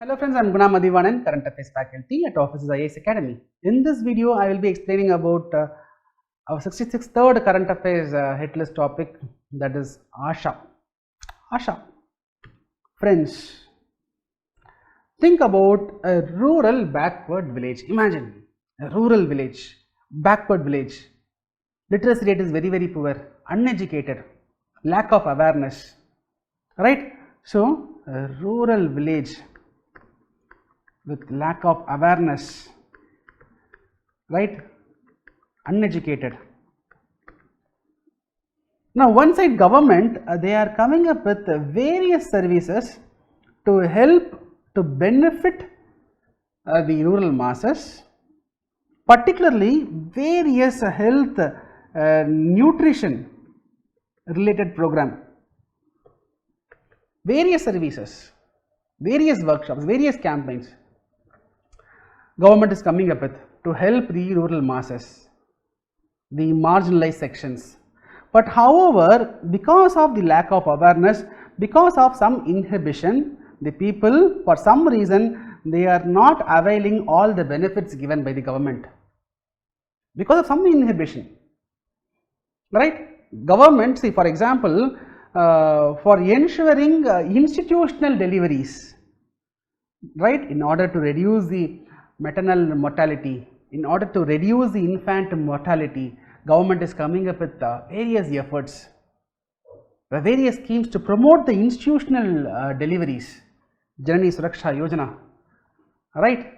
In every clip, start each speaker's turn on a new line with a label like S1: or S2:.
S1: Hello friends, I am Guna Madhivanan, Current Affairs Faculty at Offices IAS Academy. In this video, I will be explaining about our 66th third Current Affairs hit list topic, that is ASHA. ASHA. Friends, think about a rural backward village. Imagine a rural village, backward village. Literacy rate is very poor, uneducated, lack of awareness, right? So, a rural village with lack of awareness, right, uneducated. Now one side government, they are coming up with various services to help to benefit the rural masses, particularly various health nutrition related program, various services, various workshops, various campaigns government is coming up with to help the rural masses, the marginalized sections. But however, because of the lack of awareness, because of some inhibition, the people for some reason they are not availing all the benefits given by the government because of some inhibition, right? Government, see for example, for ensuring institutional deliveries, right, in order to reduce the maternal mortality, in order to reduce the infant mortality, government is coming up with various efforts, various schemes to promote the institutional deliveries, Janani Suraksha Yojana, right,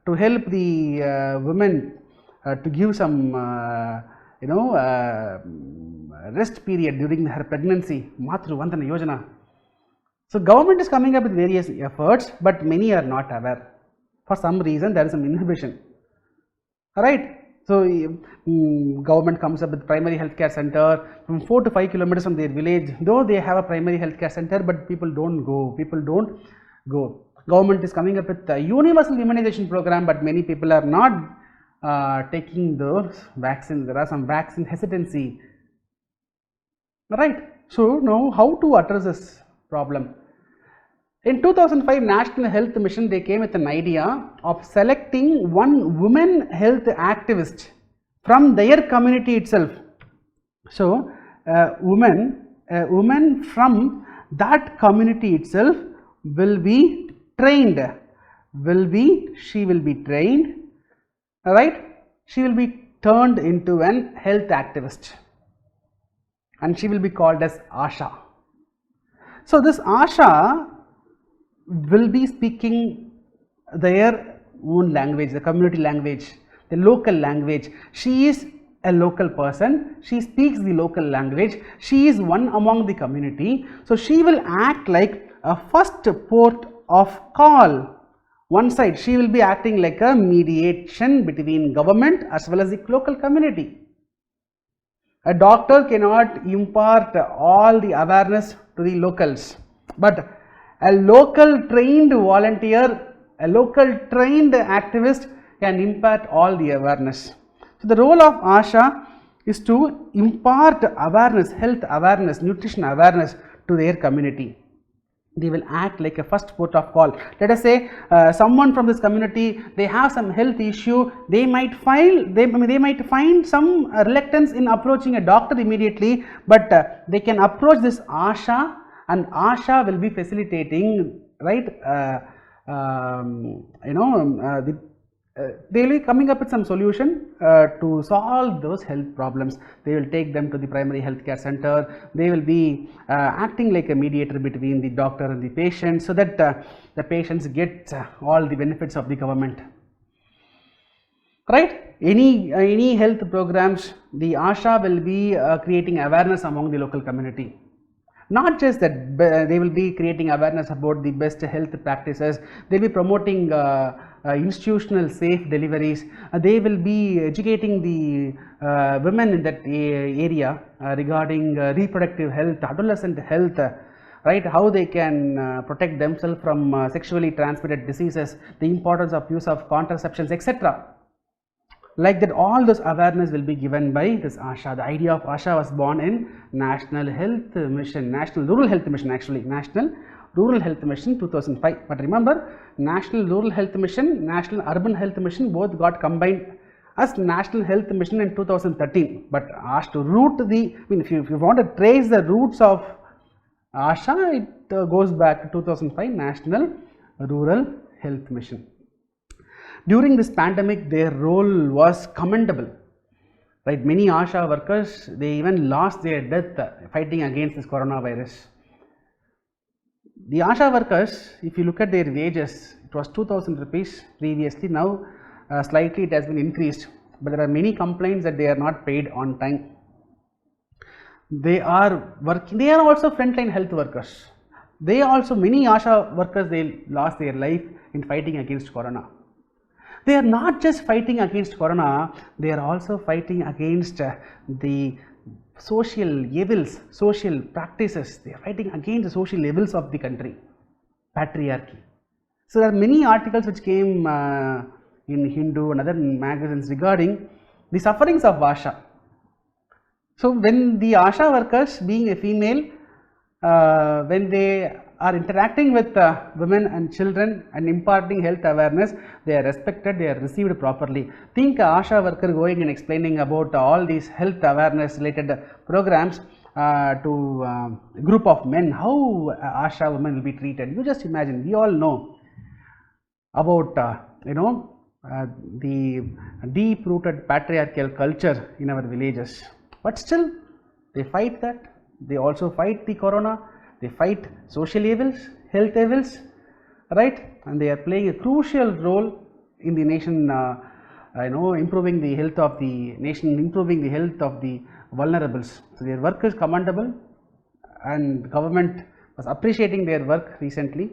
S1: to help the women to give some rest period during her pregnancy, Matru Vandana Yojana. So government is coming up with various efforts, but many are not aware. For some reason there is some inhibition, right? So government comes up with primary healthcare center from 4 to 5 kilometers from their village, though they have a primary healthcare center, but people don't go. Government is coming up with a universal immunization program, but many people are not taking those vaccines. There are some vaccine hesitancy, right? So now how to address this problem? In 2005 National Health Mission, they came with an idea of selecting one women health activist from their community itself. So a woman from that community itself will be trained, she will be trained, right? She will be turned into an health activist and she will be called as ASHA. So this ASHA will be speaking their own language, the community language, the local language. She is a local person, she speaks the local language, she is one among the community. So she will act like a first port of call. One side she will be acting like a mediation between government as well as the local community. A doctor cannot impart all the awareness to the locals, but a local trained volunteer, a local trained activist can impart all the awareness. So the role of ASHA is to impart awareness, health awareness, nutrition awareness to their community. They will act like a first port of call. Let us say someone from this community, they have some health issue, they might find some reluctance in approaching a doctor immediately, but they can approach this ASHA, and ASHA will be facilitating, right, they will be coming up with some solution to solve those health problems. They will take them to the primary healthcare center, they will be acting like a mediator between the doctor and the patient, so that the patients get all the benefits of the government, right? Any health programs, the ASHA will be creating awareness among the local community. Not just that, they will be creating awareness about the best health practices, they will be promoting institutional safe deliveries, they will be educating the women in that area regarding reproductive health, adolescent health, right, how they can protect themselves from sexually transmitted diseases, the importance of use of contraceptions, etc. Like that, all those awareness will be given by this ASHA. The idea of ASHA was born in National Health Mission, National Rural Health Mission, actually National Rural Health Mission 2005. But remember, National Rural Health Mission, National Urban Health Mission both got combined as National Health Mission in 2013. But as to root the, if you want to trace the roots of ASHA, it goes back to 2005 National Rural Health Mission. During this pandemic, their role was commendable. Right, many ASHA workers, they even lost their death fighting against this coronavirus. The ASHA workers, if you look at their wages, it was 2000 rupees previously, now slightly it has been increased, but there are many complaints that they are not paid on time. They are working, they are also frontline health workers. They also, many ASHA workers, they lost their life in fighting against corona. They are not just fighting against corona, they are also fighting against the social evils, social practices. They are fighting against the social evils of the country, patriarchy. So there are many articles which came in Hindu and other magazines regarding the sufferings of ASHA. So when the ASHA workers, being a female, when they are interacting with women and children and imparting health awareness, they are respected, they are received properly. Think ASHA worker going and explaining about all these health awareness related programs to a group of men, how ASHA women will be treated. You just imagine, we all know about the deep rooted patriarchal culture in our villages, but still they fight that. They also fight the corona, they fight social evils, health evils, right, and they are playing a crucial role in the nation, improving the health of the nation, improving the health of the vulnerables. So their work is commendable, and government was appreciating their work recently.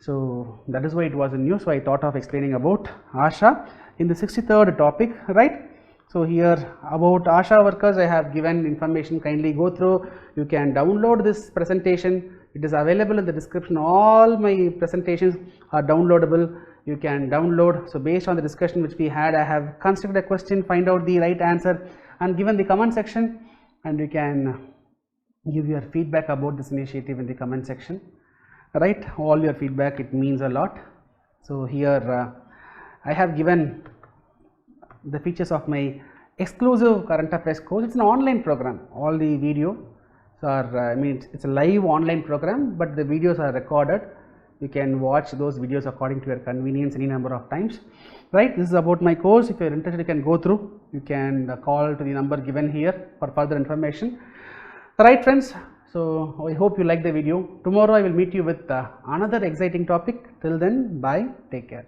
S1: So that is why it was in news. So I thought of explaining about ASHA in the 63rd topic, right. So here about ASHA workers, I have given information, kindly go through. You can download this presentation, it is available in the description. All my presentations are downloadable, you can download. So based on the discussion which we had, I have constructed a question, find out the right answer and given the comment section, and you can give your feedback about this initiative in the comment section, right. All your feedback, it means a lot. So here I have given the features of my exclusive current affairs course. It's an online program. All the videos are, it's a live online program, but the videos are recorded. You can watch those videos according to your convenience any number of times, right. This is about my course. If you are interested, you can go through. You can call to the number given here for further information, right friends. So I hope you like the video. Tomorrow I will meet you with another exciting topic. Till then, bye, take care.